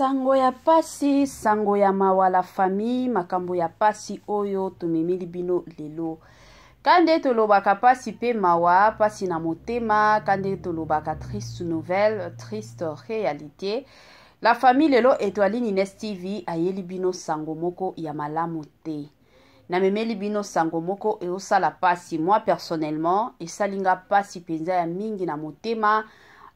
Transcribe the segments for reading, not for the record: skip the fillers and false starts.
Sango ya pasi, sango ya mawala famille, makambo ya pasi oyo tumemeli bino lelo. Kande tolobaka pasi pe mawa, pasi na motema, kande tolobaka triste nouvelle, triste réalité. La famille lelo Etoiline Ines TV ayeli bino sango moko ya malamu te. Na memeli bino sango moko e osala pasi. Moi personnellement, esalinga pasi penza ya mingi na motema.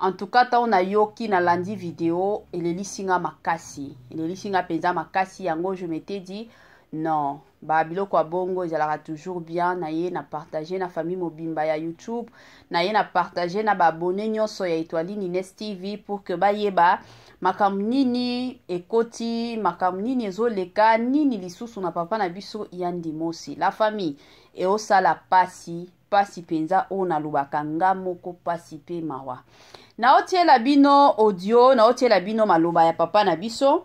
En tout cas, on a yoki na landi vidéo et les lisinga makasi. Et les lisinga penza makasi yango je m'étais dit non, ba biloko ya bongo ezalaka toujours bien na ye na partager na famille mobimba ya YouTube, na ye na partager na ba abonné nyonso ya Etoiline Ines TV pour que ba yeba makam nini ekoti, makam nini ezoleka, nini lisusu na papa na biso yandi mosi. La famille e osala pasi penza o na lubaka ngamoko pasi pe mawa. Na otiela bino audio, na otiela bino maloba ya papa na biso.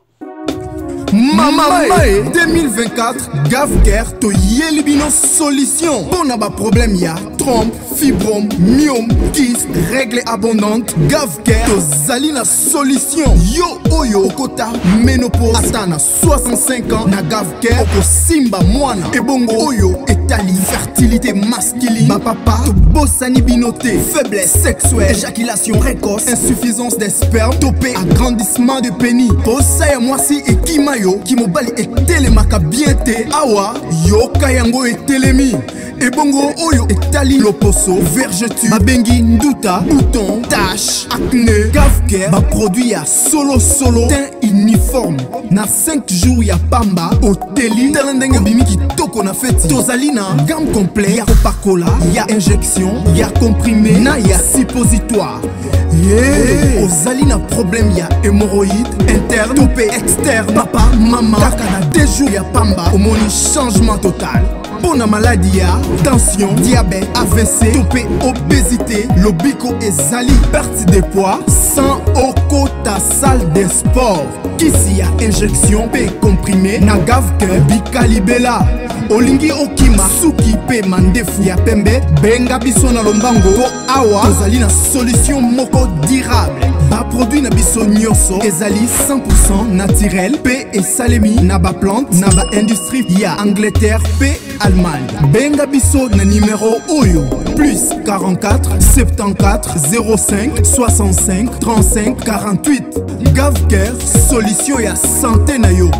Mama 2024 Gavker to yelibino solution. Bon aba problème ya trompe, fibrome, myome, kyste, règle abondante. Gavker to zalina solution. Yo oyo kota ménopause atana 65 ans na Gavker oko simba mwana. Ebongo oyo etali fertilité masculine. Ma papa to bossani binoté, faiblesse sexuelle, éjaculation précoce, insuffisance des spermes, topé agrandissement de pénis. Posaya moi si et kimayo ki mobali etelemaka bien te awa yo kayango etelemi ebongo oyo etali loposo vergeture babengi nduta bouton tache acné Gavker ba produit ya solo teint uniforme na 5 jours ya pamba oteli talendenge bimi kitoko na feti tozali na gamme complet ya kopakola ya injection ya comprimé na ya suppositoire. Yeah. Ozali na problème ya hémorroïde interne topé externe papa mama kaka na 2 jours ya pamba omoni changement total. Pour la maladie ya tension, diabète, AVC, topé, obésité, lobiko ezali perte de poids sans okota salle de sport. Kisi ya injection pe comprimé na Gavker bikalibela olingi okima suki pe mandefu ya pembe benga biso na lombango po awa tozali na solution moko durable. Ba produit na biso nyonso ezali 100% naturel pe esalemi na ba plante na ba industrie ya Angleterre pe Allemagne. Benga biso na numéro oyo plus 44 74 05 65 35 48. Gavker solution ya santé na yo.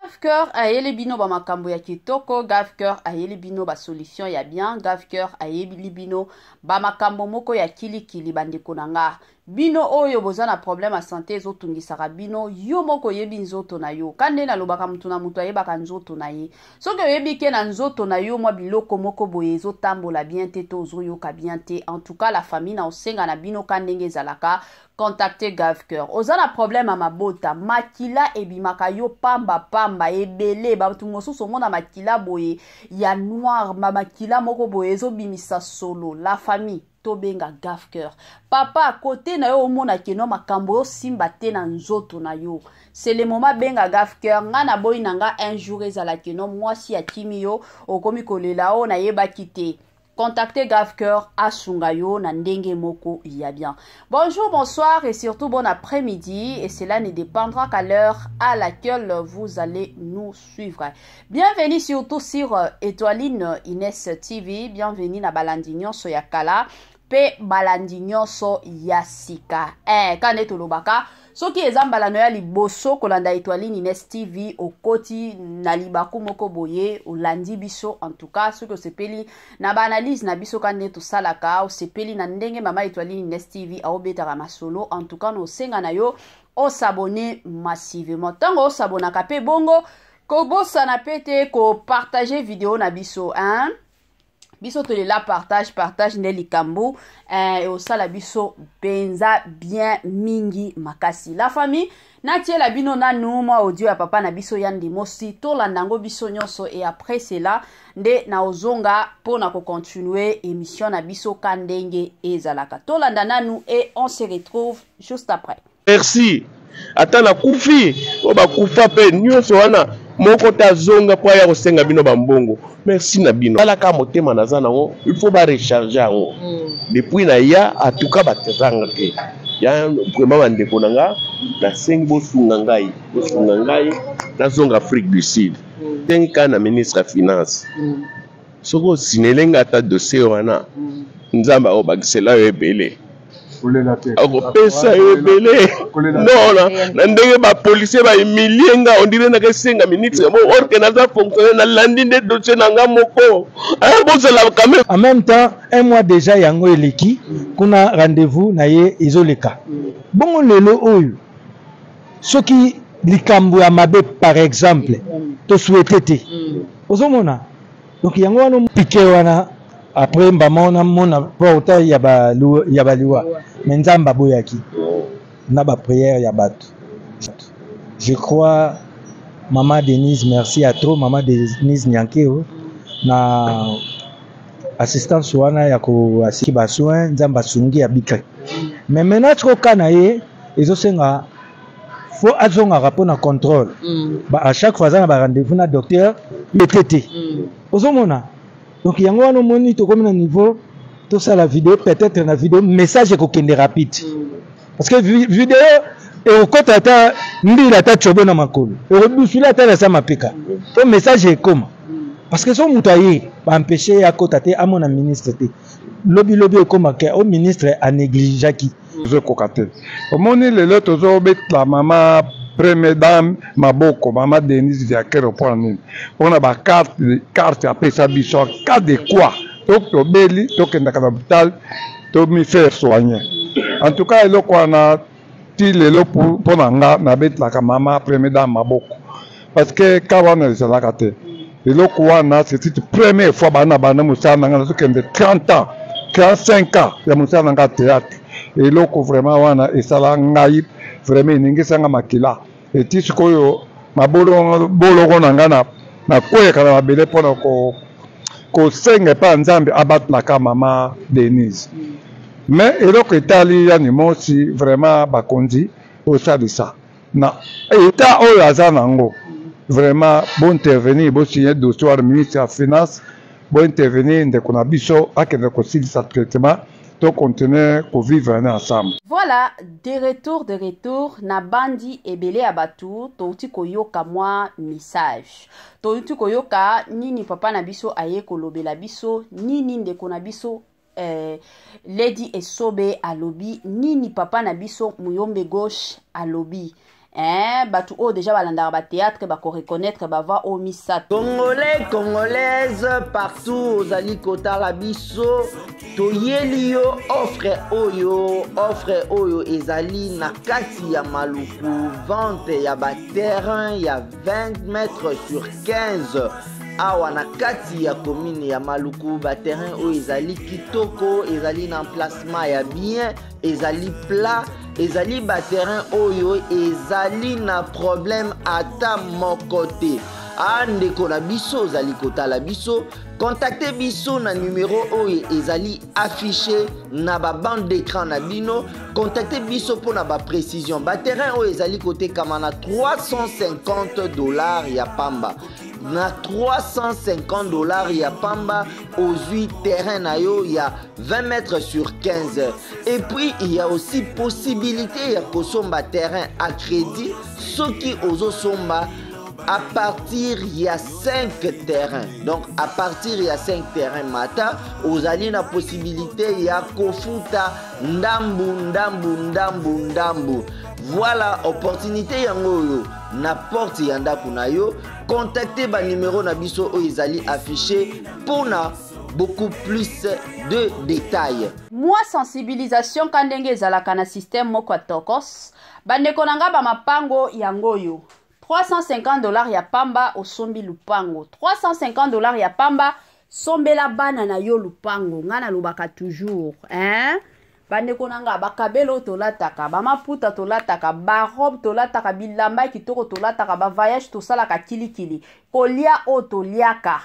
Gavker ayeli bino ba makambo ya kitoko, Gavker ayeli bino ba solution ya bien, Gavker ayeli bino ba makambo moko ya kilikili bandeko nanga. Bino oyo bozana problème à santé ezotungisaka bino yo moko yebi nzoto na yo kande na lobaka mutu na mutu ayebaka nzoto na ye soki oyebi ke na nzoto na yo mwa biloko moko boye ezotambola bien te to ozoyoka bien te. En tout cas la famille na osenga na bino kandenge ezalaka contacter Gavker. Ozana problème à mabota makila ebimaka yo pamba ebele batu mosusu mona makila boye ya noir makila moko boye ezobimisa solo. La famille benga Gavker. Papa à côté na yo omona keno makambo yo simba te na nzoto na yo. C'est le moment benga Gavker nga na boy nanga un jour ezala keno mwasi ya kimi yo okomi kolela o na yeba kite. Contactez Gavker asunga yo na ndenge moko ya bien. Bonjour, bonsoir et surtout bon après-midi et cela ne dépendra qu'à l'heure à laquelle vous allez nous suivre. Bienvenue surtout sur Etoiline Ines TV, bienvenue na balandignon so yakala pe balandignon so yasika. Kane tolobaka soki ezambala no ya liboso kolanda Etoiline Ines TV okoti na libaku moko boye olandi biso. En tout cas soki osepeli na ba analyse na biso kande to salaka osepeli na ndenge mama Etoiline Ines TV aobetaka masolo. En tout cas no senga na yo o s'abonner massivement. Tango o s'abonaka pe bongo ko bossa na pete ko partager vidéo na biso biso to la partage ne likambo et au sala biso benza bien mingi makasi. La famille natie la bino na numa audio ya papa na biso yandi mosi to landango biso nyonso et après cela nde na ozonga pour na ko continuer émission na biso kandenge ezalaka to landana nous et on se retrouve juste après. Merci. Ata na kufi o ba kufa pe nyonso wana moko ta zonga po ya kosenga bino bambongo merci na bino ala ka motema naza nango il faut ba recharger yango depuis na ya atuka batanga ke ya vraiment bandeko nanga na sengi bosunga ngai na zonga Afrique du Sud tenka na ministre ya finance soko sinelenga ta dossier wana nzamba o bakisela yo ebele akopesa yo ebele non na ndenge bapolisier bahumilie nga ondire na kesenga ministre mo orke naza fonctionnaire nalandi nde dossier na nga moko bozala quand même. En même temps un mois déjà yango eleki kuna rendez-vous na ye ezoleka bongo lelo oyo soki likambo ya mabe par exemple to souhaité te ozomona donc yango wana piqué wana après mbamona mona porta ya baliwa mais nzamba boyaki na ba prière ya bato. Je crois maman Denise merci à trop maman Denise Nyankeo na assistance wana ya ko asiki ba soin nzamba sungi ya bika mais maintenant tro kana ye ezosenga faut azonga rapport na contrôle ba à chaque fois na ba rendez-vous na docteur BTT ozomona donc yango wana moni to comme na niveau tout ça la vidéo peut-être na vidéo message ko kende rapide parce que vidéo et au côté ata ndila ta chobo na makolo et rebusula ta la sama peka to message est comme parce que son mutaye ba empêcher ya kota te amona ministre te lobby comme que au ministre a négligé qui je kokate omoni lelo tozo bet la mama première dame maboko mama Denise Diakero pour nini on a ba carte apesa biso cas de quoi donc to beli to kenda ka hôpital to mi faire soigner en tout cas eloko wana ti lelo pour na bet la mama première dame maboko parce que kawana ezala kate eloko wana c'est la première fois bana musana ngana to kende 30 ans 45 ans ya musana nga théâtre eloko vraiment wana esala ngai vraiment ningisanga makila eti sikoyo maboloko na ngana na koyeka na mabele mpona kosenga pa nzambe abatlaka mama Denise mais eloko etali yani mosi vraiment bakonzi osalisa na eta oyo aza nango vraiment bon intervenir bo signer dossier ministre ya finance bon intervenir ndeko na biso akende kosilisa traitement to continuer ko vivre ensemble. Voilà, de retour na bandi ebele abatu touti koyoka mwa message. Touti koyoka nini papa na biso aye kolobela biso, nini ndeko na biso Lady Esobe alobi, nini papa na biso Muyombe Gauche alobi. Batu o déjà balandara ba théâtre ba ko reconnaître ba va au misat congolais congolaises partout aux alikota la biso to yelio offre oyo ezali na kati ya maluku vente ya ba terrain ya 20 mètres sur 15 awa na kati ya commune ya maluku ba terrain oyo ezali kitoko ezali na emplacement ya bien ezali plat ezali ba terrain oyo ezali na problème ata mokote andeko na biso ozali kotala biso contactez biso na numéro oyo ezali affiché na ba bande d'écran na bino contactez biso pour na ba précision ba terrain oyo ezali kotekama na $350 ya pamba na $350 ya pamba aux 8 terrains na yo ya 20 mètres sur 15 et puis il y a aussi possibilité ya kosomba terrain à crédit soki ozo somba à partir il y a 5 terrains donc à partir il y a 5 terrains mata ozali na possibilité ya kofuta ndambu voilà opportunité yango na porte yanda kuna yo contactez ba numéro na biso o ezali affiché pour na beaucoup plus de détails. Moi sensibilisation kandenge ezalaka na système moko tokos bandeko nanga ba mapango yangoyo $350 ya pamba osombi lupango $350 ya pamba sombela bana na yo lupango ngana lobaka toujours bandeko nanga bakabelo tolataka bamaputa tolataka barobe tolataka bilamba kitoko tolataka ba voyage tosalaka kilikili kolia o toliaka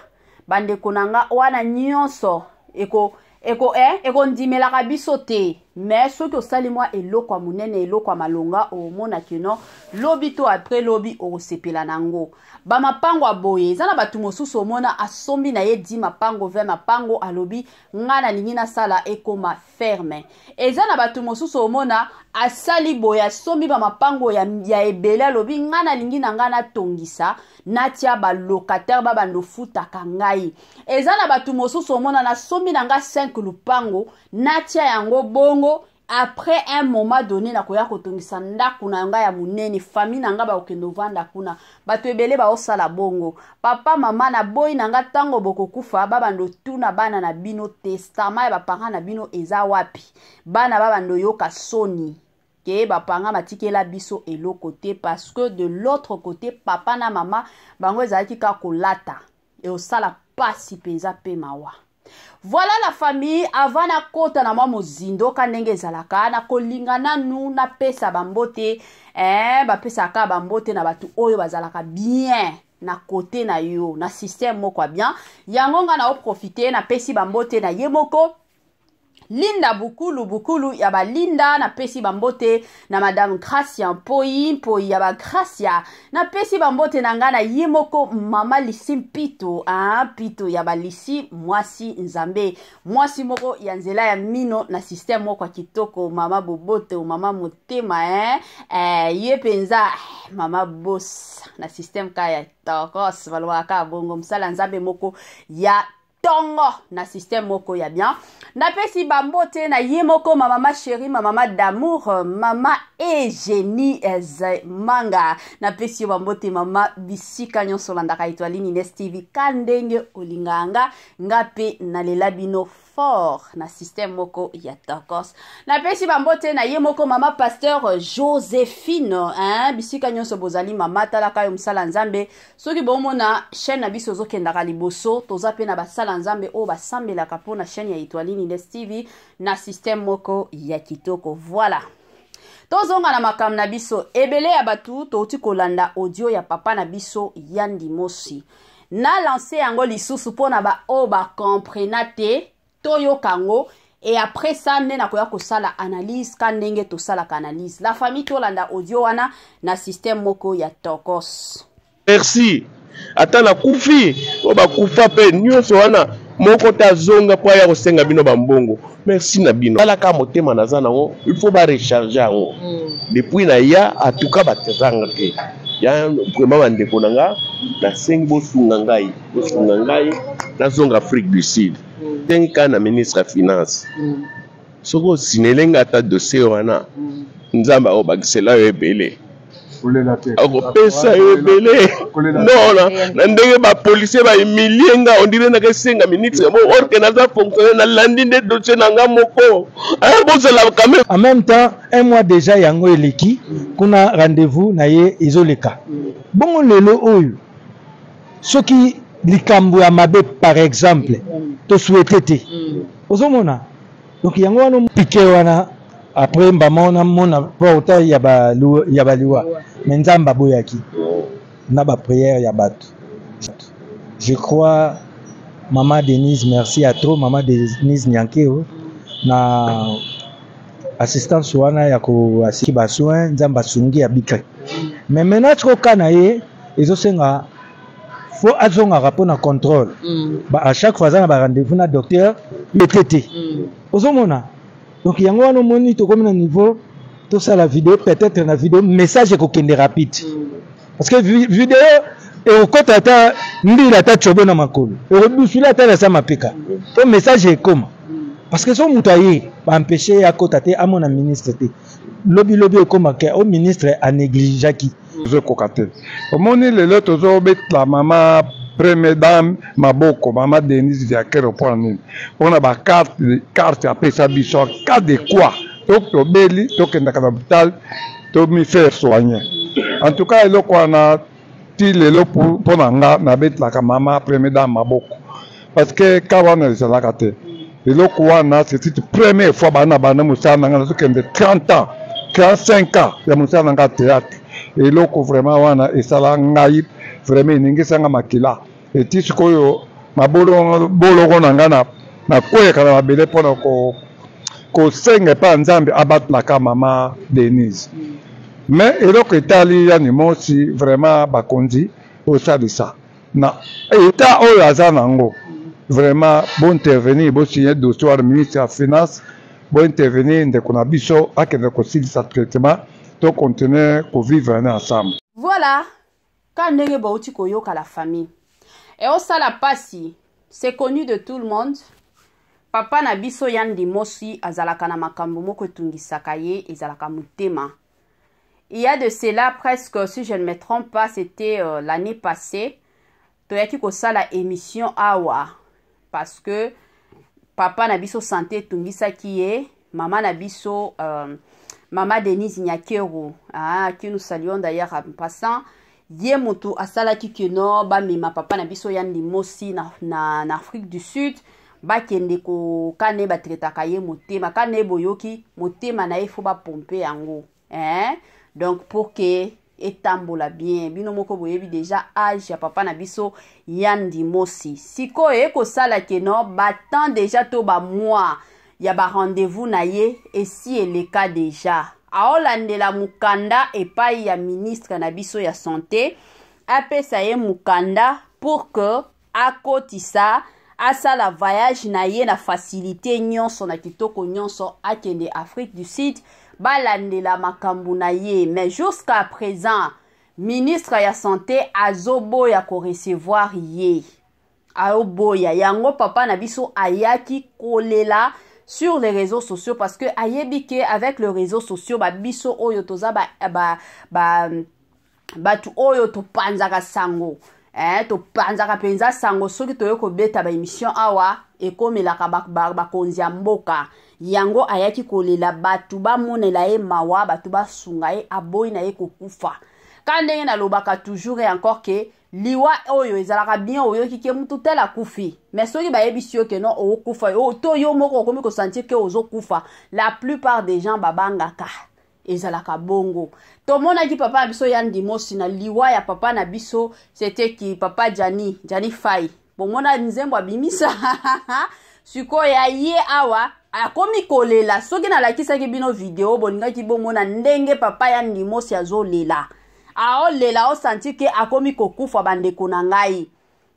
bandeko nanga wana nyonso eko ndimelaka biso te mais soki osali mwa eloko ya monene eloko ya malonga omonaki no lobi to après lobi okosepela nango bamapango ya boye eza na bato mosusu omona asombi na ye 10 mapango 20 mapango alobi nga nalingi nasala ekoma ferme eza na bato mosusu omona asali boye asombi bamapango ya ebele alobi nga nalingi na nga natongisa natia balocataire babando futaka ngai eza na bato mosusu omona nasombi na nga 5 lupango natia yango bongo après un moment donné na koya kotongisa ndako na nga ya munene famille na nga ba okendo vanda kuna bato ebele ba osala bongo papa mama na boy na nga tango bokokufa babando tuna bana na bino testament ya bapanga na bino eza wapi bana babando yoka soni ke bapanga matikela biso eloko te parce que de l'autre côté papa na mama bango ezalaki ka kolata et osala pasi penza pe mawa. Voilà la famille avant na kota na mwa mozindo ka ndenge ezalaka na kolingana nu na pesa bambote bapesa ka bambote na batu oyo bazalaka bien na côté na yo na système moko bien yango nga na oprofiter na pesi bambote na ye moko Linda bukulu ya ba Linda na pesi bambote na madame Gracia Mpoi ya ba Gracia na pesi bambote na nga na yemoko mama Lisi Pito Pito ya ba Lisi mwasi nzambe mwasi moko ya nzela ya mino na système moko kitoko mama bobote mama motema ye penza mama boss na système ka ya tokos balwaka bongo msala nzambe moko ya tongo na système moko ya bien na pesi bambote na yemoko mama chérie mama d'amour mama Eugénie manga na pesi bambote mama bisika nyonso landaka Etoile Nines TV kandenge olinganga ngape na lelabino fort na système moko ya tokos na pesi bambote na yemoko mama pasteur Joséphine bisika nyonso bozali mama talaka yo msala nzambe soki bomona chaîne na biso zokendaka liboso toza pe na basala nzambe o basambelaka po na chaîne ya Etoile Nines TV na système moko ya kitoko. Voilà tozonga na makam na biso ebele ya batu touti kolanda audio ya papa na biso Yandi Mosi na lancer yango lisusu pona ba o ba comprendre te toyo kango et après ça nena koya kosala analyse kandenge to sala analyse la famille tolanda audio wana na système moko ya tokos. Merci atana kufi oba kufa pe nyonso wana moko ta zonga po ya kosenga bino bambongo merci na bino ala ka motema naza nango il faut ba recharger yango depuis na ya atuka batezanga ke ya vraiment bandeko nanga na sengi bosunga ngai na zonga Afrique du Sud tenka na ministre ya finance soko sinelenga ta dossier wana nzamba o bakisela yo ebele akopesa yo ebele non na ndenge bapolisier bahumilie nga ondire na kesenga ministre mo orke naza fonctionnaire na landi nde dossier na nga moko bozala quand même en même temps un mois déjà yango eleki kuna rendez-vous na ye ezoleka bongo lelo oyo soki likambo ya mabe par exemple to souhaité te ozomona donc yango wana piqué wana après mbamona mona porta ya baliwa menzamba boyaki na ba prière ya bato. Je crois maman Denise merci à trop maman Denise Nyankeo na assistance wana ya ko asiki ba soin nzamba sungi ya bika mais maintenant trop kana ye ezosenga faut azonga rapport na contrôle ba à chaque fois na ba rendez-vous na docteur BTT ozomona donc yango wana moni to comme na niveau tout ça la vidéo peut-être na vidéo message ko kende rapide parce que vidéo et au côté ta ndila ta chobo na makolo et rebusula ta na sa mapika to message est comme parce que son mutaye ba empêcher ya kota te à mon ministre te lobby comme que au ministre a négligé qui je cocatel omoni lelo tozo bet la mama première dame maboko mama Denise Diakero pour nini on a ba carte après ça biso cas de quoi to beli to kenda ka hôpital to mi faire soigner en tout cas eloko wana ti lelo pour nanga na bet la mama première dame maboko parce que kawana ezalaka te eloko wana c'est la première fois bana musana nanga to kende 30 ans 45 ans ya musana nanga théâtre eloko vraiment wana esala ngai vraiment ningisanga makila eti sikoyo mabolo boloko nanga na kweka na mabele pona ko kosenga pa nzambe abatulaka mama Denise. Mais eloko etali ya Nimosi vraiment bakonzi osalisa na eta oyo aza nango vraiment bon intervenir bo signer dossier au ministre ya finance bon intervenir ndeko na biso akende kosilisa traitement to continuer ko vivre ensemble. Voilà, quand ndenge bauti koyoka la famille et au sala pasi c'est connu de tout le monde. Papa na biso Yandi Mosi azalaka na makambo moko tungisaka ye ezalaka mutema. Il y a de cela presque, si je ne me trompe pas, c'était l'année passée. Toyaki ko sala émission awa parce que papa na biso santé tungisaki ye, maman na biso maman Denise Nyakero, qui nous saluons d'ailleurs en passant. Ye mutu asalaki keno ba mema papa na biso Yandi Mosi na Afrique du Sud. Bakende ko kane ba tretaka ye motema kane boyoki motema na ifo ba pomper yango donc pour que etambola bien bino moko boyebi déjà âge ya papa na biso Yandi Mosi siko ko sala keno batant déjà to ba mois ya ba rendez-vous na ye et si le cas déjà aolandela mukanda epai ya ministre na biso ya santé apesa ye mukanda pour que akotisa asa la voyage na ye na facilité nyonso na kitoko nyonso akende Afrique du Sud balandela makambu na ye mais jusqu'à présent ministre ya santé azoboya ko recevoir ye aoboya yango papa na biso ayaki kolela sur les réseaux sociaux parce que ayebike avec les réseaux sociaux ba biso oyo toza batu oyo to panzaka sango to panzaka penza sango soki toyo ko beta ba émission awa ekomelaka bakonzi ya mboka yango ayaki kolela batu bamonela ye mawa batu basunga ye aboyi na ye kokufa kandenge na lobaka toujours et encore que liwa oyo ezalaka bien oyo kike mutu tela kufi mais soki bayebisi yo ke non okufa yo to yo moko okomi ko sentir que ozo kufa la plupart des gens babangaka ezalaka bongo to mona ki papa biso Yandi Mosi na liwa ya papa na biso c'était ki papa Jani Fai bon mona nzembo abimisa siko ya ye awa akomi kolela soki na lakisa ki bino video boninga ki bomona ndenge papa Yandi Mosi azolela aolela o sentir que akomi kokufa bandeko na ngai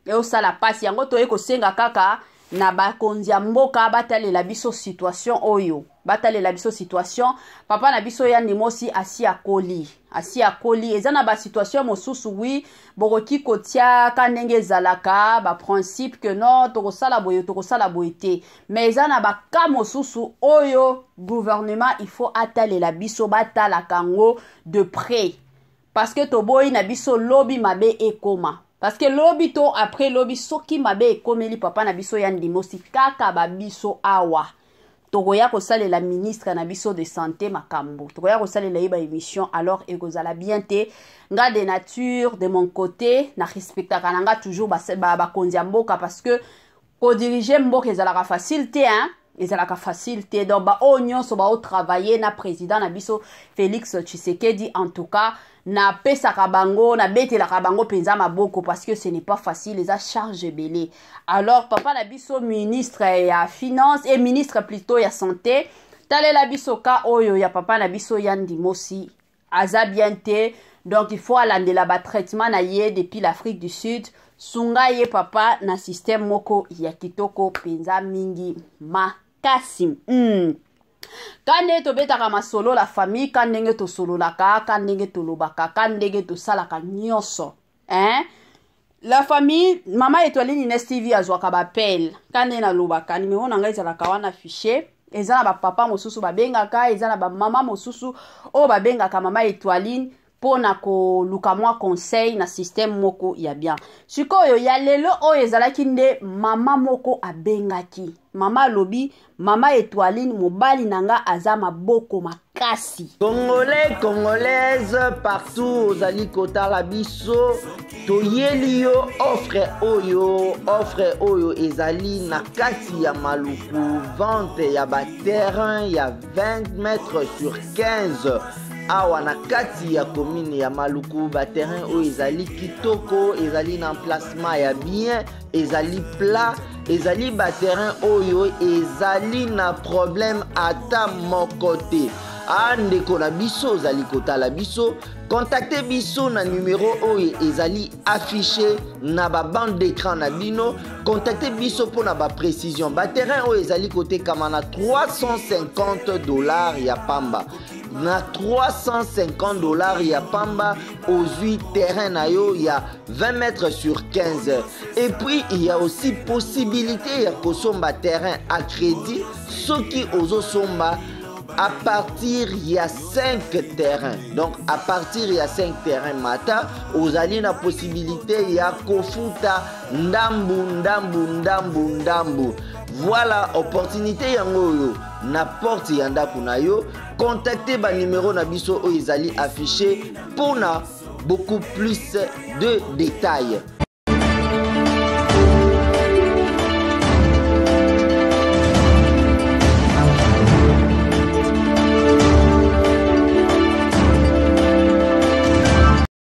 e osala pasi yango toye kosenga kaka na bakonzi ya mboka batalela biso situation oyo batalela biso situation papa na biso Yandi Mosi asi akoli eza na ba situation mosusu wi bokoki kotia kanenge zalaka ba principe que non tokosala boye te mais eza na ba ka mosusu oyo gouvernement il faut atalela biso batala kango de près parce que toboyi na biso lobby mabe ekoma parce que lobby to après lobby soki mabe ekomeli papa na biso Yandi Mosi kaka ba biso awa tokoya ko salela ministre na biso de santé makambo tokoya ko salela iba émission alors ekozala bien te nga de nature de mon côté na respecta kananga toujours ba konzi mboka parce que ko diriger mboka ezalaka facilité ezalaka facilité donc ba onyo so ba o travailler na président na biso Félix Tshisekedi en tout cas na pesa kabango na betela kabango penza maboko parce que ce n'est pas facile les a charge belé alors papa na biso ministre ya finance et ministre plutôt ya santé talela biso ka oyo ya papa na biso Yandi Mosi aza bien te donc il faut alandela ba traitement na ye depuis l'Afrique du Sud sunga ye papa na système moko ya kitoko penza mingi makasi kande to betaka masolo la famille kandenge to sololaka kandenge to lobaka kandenge to salaka nyonso la famille mama Étoiline Ines TV azwaka bapel kande na lobaka numéro na ngai ezalaka wana affiché eza na ba papa mosusu babengaka eza na ba mama mosusu o babengaka mama Étoiline pona ko luka mwa conseil na système moko ya bien sikoyo ya lelo oyo ezalaki nde mama moko abengaki mama lobi mama Étoiline mobali nanga aza maboko makasi Congolais congolaises partout ozali kotala biso toyeli yo offre oyo ezali na kati ya maluku vente ya ba terrain ya 20 mètres sur 15 awa na kati ya commune ya Maluku ba terrain oyo ezali kitoko ezali na emplacement ya bien ezali plat ezali ba terrain oyo ezali na problème ata moko te. Ndeko na biso ozali kotala biso contactez biso na numéro oyo ezali affiché na ba bande d'écran na bino. Contactez biso pour na ba précision. Ba terrain oyo ezali kotekama na $350 ya pamba. Na $350 ya pamba aux 8 terrains na yo ya 20 mètres sur 15. Et puis il y a aussi possibilité ya kosomba terrain à crédit soki ozo somba à partir il y a 5 terrains. Donc à partir il y a 5 terrains mata ozali na possibilité ya kofuta ndambu. Voilà opportunité yango yo na porte ya ndako na yo. Contactez ba numéro na biso oyo ezali affiché pour na beaucoup plus de détails.